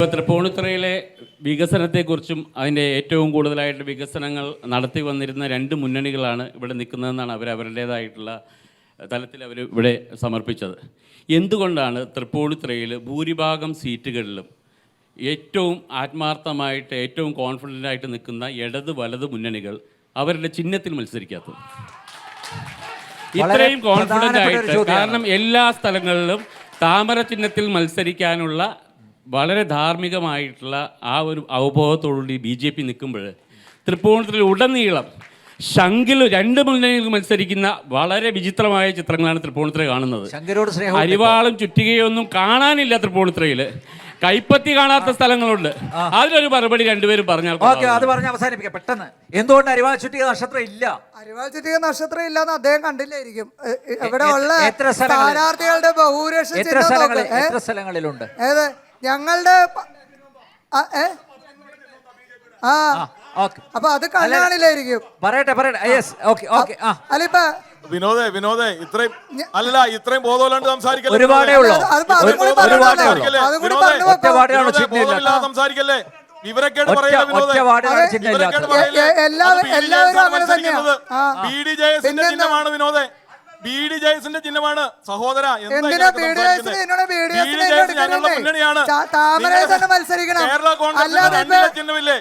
ഇപ്പോൾ തൃപ്പൂണിത്തുറയിലെ വികസനത്തെക്കുറിച്ചും അതിൻ്റെ ഏറ്റവും കൂടുതലായിട്ട് വികസനങ്ങൾ നടത്തി വന്നിരുന്ന രണ്ട് മുന്നണികളാണ് ഇവിടെ നിൽക്കുന്നതെന്നാണ് അവരുടേതായിട്ടുള്ള തലത്തിൽ അവർ ഇവിടെ സമർപ്പിച്ചത്. എന്തുകൊണ്ടാണ് തൃപ്പൂണിത്തുറയിൽ ഭൂരിഭാഗം സീറ്റുകളിലും ഏറ്റവും ആത്മാർത്ഥമായിട്ട് ഏറ്റവും കോൺഫിഡൻ്റായിട്ട് നിൽക്കുന്ന ഇടത് വലത് മുന്നണികൾ അവരുടെ ചിഹ്നത്തിൽ മത്സരിക്കാത്തത്? ഇത്രയും കോൺഫിഡൻ്റ് ആയിട്ട്, കാരണം എല്ലാ സ്ഥലങ്ങളിലും താമര ചിഹ്നത്തിൽ മത്സരിക്കാനുള്ള വളരെ ധാർമ്മികമായിട്ടുള്ള ആ ഒരു അവബോധത്തോടുകൂടി BJP നിൽക്കുമ്പോൾ തൃപ്പൂണിത്തുറയിൽ ഉടനീളം ശങ്കിൽ രണ്ട് മുന്നണികൾ മത്സരിക്കുന്ന വളരെ വിചിത്രമായ ചിത്രങ്ങളാണ് തൃപ്പൂണിത്തുറ കാണുന്നത്. അരിവാളും ചുറ്റികയൊന്നും കാണാനില്ല തൃപ്പൂണിത്തുറയിൽ. കൈപ്പത്തി കാണാത്ത സ്ഥലങ്ങളുണ്ട്. അതിനൊരു മറുപടി രണ്ടുപേരും പറഞ്ഞാൽ അത് പറഞ്ഞ് അവസാനിപ്പിക്കാം പെട്ടെന്ന്. എന്തുകൊണ്ട് അരിവാൾ ചുറ്റിക നക്ഷത്രം ഇല്ല? അരിവാൾ ചുറ്റിക നക്ഷത്രം ഇല്ലാന്ന് അദ്ദേഹം കണ്ടില്ലായിരിക്കും. ഇവിടെ ഉള്ള സ്ഥാനാർത്ഥികളുടെ ബഹുഭൂരിപക്ഷം എത്ര സ്ഥലങ്ങളിലുണ്ട്? ഏത് ഞങ്ങളുടെ അപ്പൊ അത് കണ്ടാണില്ലായിരിക്കും. പറയട്ടെ. അല്ല ഇപ്പൊ വിനോദേ ഇത്രയും ബോധമില്ലാണ്ട് സംസാരിക്കല്ലേ. ഒരുപാടേ ഉള്ളൂ. സംസാരിക്കല്ലേ. വിവരക്കേട് BDJSന്റെ ചിഹ്നമാണ് വിനോദേ. BDJSന്റെ ചിഹ്നമാണ് സഹോദര. ഞങ്ങളുടെ മുന്നണിയാണ്. കേരള കോൺഗ്രസിന്റെ 2 ചിഹ്നമില്ലേ?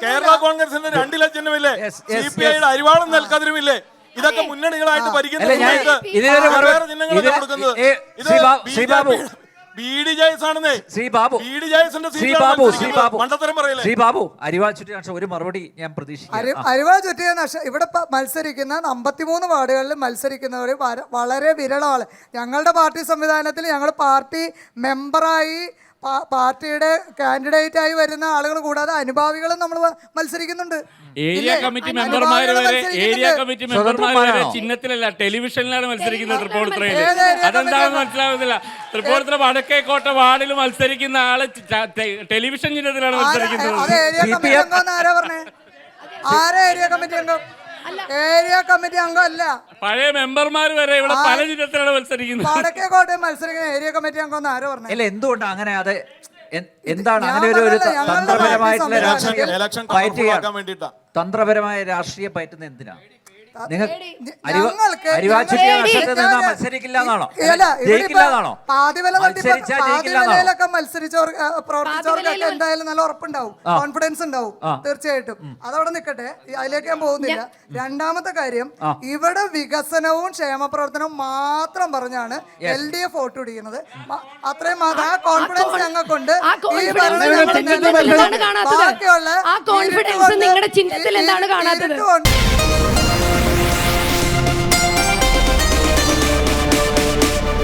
കേരള കോൺഗ്രസിന്റെ 2 ചിഹ്നമില്ലേ? CPIയുടെ അരിവാളും നെൽക്കതിരുമില്ലേ? ഇതൊക്കെ മുന്നണികളായിട്ട് ഭരിക്കുന്നത്. അരിവാൾ ചുറ്റിക ഒരു മറുപടി ഞാൻ പ്രതീക്ഷിക്കുന്നു. അരിവാൾ ചുറ്റിക ഇവിടെ മത്സരിക്കുന്ന 53 വാർഡുകളിൽ മത്സരിക്കുന്നവർ വളരെ വിരളമാണ്. ഞങ്ങളുടെ പാർട്ടി സംവിധാനത്തിൽ ഞങ്ങൾ പാർട്ടി മെമ്പറായി പാർട്ടിയുടെ കാൻഡിഡേറ്റായി വരുന്ന ആളുകൾ കൂടാതെ അനുഭാവികളും നമ്മൾ മത്സരിക്കുന്നുണ്ട്. ഏരിയ കമ്മിറ്റി മെമ്പർമാർ വരെ ചിഹ്നത്തിലല്ല ടെലിവിഷനിലാണ് മത്സരിക്കുന്നത് തൃപ്പൂണിത്തുറയിൽ. അതെന്താണെന്ന് മനസ്സിലാവുന്നില്ല. തൃപ്പൂണിത്തുറ വടക്കേക്കോട്ട വാർഡിൽ മത്സരിക്കുന്ന ആള് ടെലിവിഷൻ ചിഹ്നത്തിലാണ് മത്സരിക്കുന്നത്. ഏരിയ കമ്മിറ്റി അംഗം അല്ല, പഴയ മെമ്പർമാർ വരെ ഇവിടെ പല ചിഹ്നത്തിലാണ് മത്സരിക്കുന്നത്. വടക്കേക്കോട്ടെ മത്സരിക്കുന്ന ഏരിയ കമ്മിറ്റി അംഗം ആരോ പറഞ്ഞു. അല്ല എന്തുകൊണ്ട് അങ്ങനെ? അത് എന്താണ് അങ്ങനെ ഒരു തന്ത്രപരമായിട്ടുള്ള തന്ത്രപരമായ രാഷ്ട്രീയം പയറ്റുന്നത് എന്തിനാണ്? അരിവാൾ ചുറ്റിക നക്ഷത്രത്തിൽ മത്സരിക്കില്ല എന്നാണോ? പാതിവിലൊക്കെ പ്രവർത്തിച്ചവർക്കൊക്കെ എന്തായാലും നല്ല ഉറപ്പുണ്ടാവും, കോൺഫിഡൻസ് ഉണ്ടാവും തീർച്ചയായിട്ടും. അതവിടെ നിൽക്കട്ടെ, അതിലേക്ക് ഞാൻ പോകുന്നില്ല. രണ്ടാമത്തെ കാര്യം, ഇവിടെ വികസനവും ക്ഷേമപ്രവർത്തനവും മാത്രം പറഞ്ഞാണ് LDF വോട്ട് പിടിക്കുന്നത്. അത്രയും ആ കോൺഫിഡൻസ് ഞങ്ങൾക്കുണ്ട്. ഈ ബാക്കിയുള്ള